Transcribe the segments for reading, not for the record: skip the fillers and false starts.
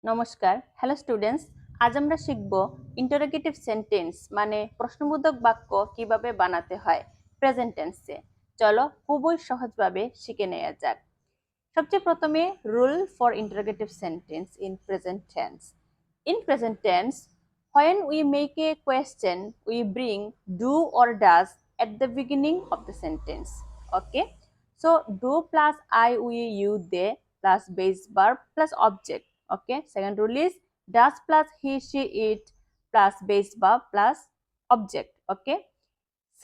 নমস্কার, hello students. আজ আমরা শিখব ইন্টারোগেটিভ সেন্টেন্স মানে প্রশ্নবোধক বাক্য কিভাবে বানাতে হয় প্রেজেন্ট টেন্সে। চলো খুবই সহজভাবে শিখে নেওয়া যাক। সবচেয়ে প্রথমে rule for interrogative sentence in present tense. In present tense, when we make a question, we bring do or does at the beginning of the sentence. Okay? So do plus I, we, you, they plus base verb plus object. Okay? Second rule is does plus he, she, it plus base verb plus object. Okay?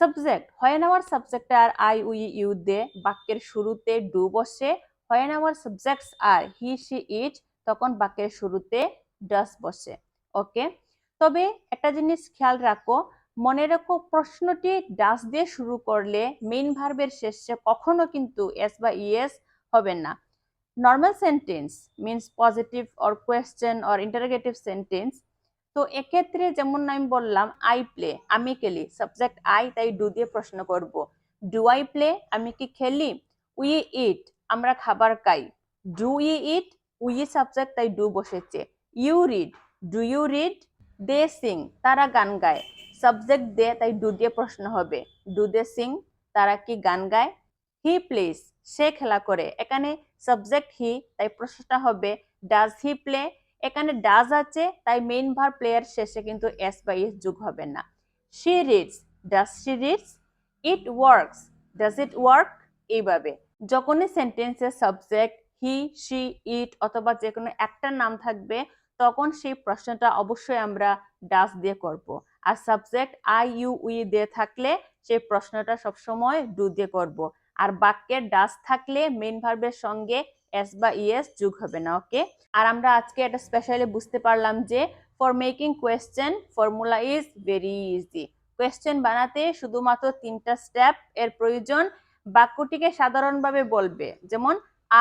Subject. When our subject are I, we, you, they বাক্যের শুরুতে do বসে। When our subjects are he, she, it তখন বাক্যের শুরুতে does বসে। ওকে, তবে একটা জিনিস খেয়াল রাখো, মনে রাখো প্রশ্নটি ডাস দিয়ে শুরু করলে মেইন ভার্বের শেষে কখনো কিন্তু এস বা ইএস হবে না। Normal sentence means positive or question or interrogative sentence, তো এক্ষেত্রে যেমন আমি বললাম আই প্লে, আমি খেলি, সাবজেক্ট আই, তাই ডু দিয়ে প্রশ্ন করব। ডু আই প্লে, আমি কি খেলি? উই ইট, আমরা খাবার খাই। Do I eat, we subject, তাই ডু বসেছে। You read, do you read? They sing, তারা গান গায়, সাবজেক্ট দে, তাই ডু দিয়ে প্রশ্ন হবে। ডু দে সিং, তারা কি গান গায়? হি প্লেস, সে খেলা করে, এখানে সাবজেক্ট হি, তাই প্রশ্নটা হবে ডাজ হি প্লে? এখানে ডাজ আছে, তাই মেইন ভার্ব প্লেয়ার শেষে কিন্তু এস বা ইস যোগ হবে না। She reads, does she reads? It works, does it work? এইভাবে যখনই সেন্টেন্সের সাবজেক্ট হি, শি, ইট অথবা যে কোনো একটা নাম থাকবে তখন সেই প্রশ্নটা অবশ্যই আমরা ডাজ দিয়ে করব। আর সাবজেক্ট আই, ইউ, উই দিয়ে থাকলে সেই প্রশ্নটা সবসময় ডু দিয়ে করব। আর বাক্যের ডাজ থাকলে মেইন ভার্বের সঙ্গে এস বা ইএস যোগ হবে না। ওকে, আর আমরা আজকে এটা স্পেশালি বুঝতে পারলাম যে for making question formula is very easy. Question বানাতে শুধুমাত্র 3টা স্টেপ এর প্রয়োজন। বাক্যটিকে সাধারণভাবে বলবে, যেমন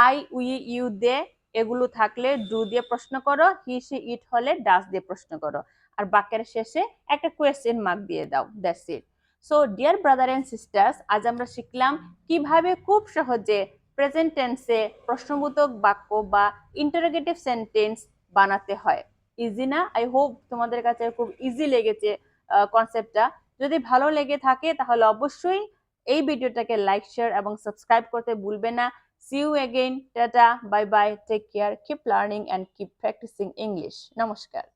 আই, উই, ইউ, দে এগুলো থাকলে ডু দিয়ে প্রশ্ন করো, হি, শি, ইট হলে ডাজ দিয়ে প্রশ্ন করো, আর বাক্যের শেষে একটা কোয়েশ্চেন মার্ক দিয়ে দাও। That's it. So dear brother and sisters, আজ আমরা শিখলাম কিভাবে খুব সহজে প্রেজেন্ট টেন্সে প্রশ্নবোধক বাক্য বা ইন্টারোগেটিভ সেন্টেন্স বানাতে হয়। ইজি না? আই হোপ তোমাদের কাছে খুব ইজি লেগেছে কনসেপ্টটা। যদি ভালো লেগে থাকে তাহলে অবশ্যই এই ভিডিওটাকে লাইক, শেয়ার এবং সাবস্ক্রাইব করতে ভুলবে না। See you again. Tata. Bye bye. Take care. Keep learning and keep practicing English. নমস্কার।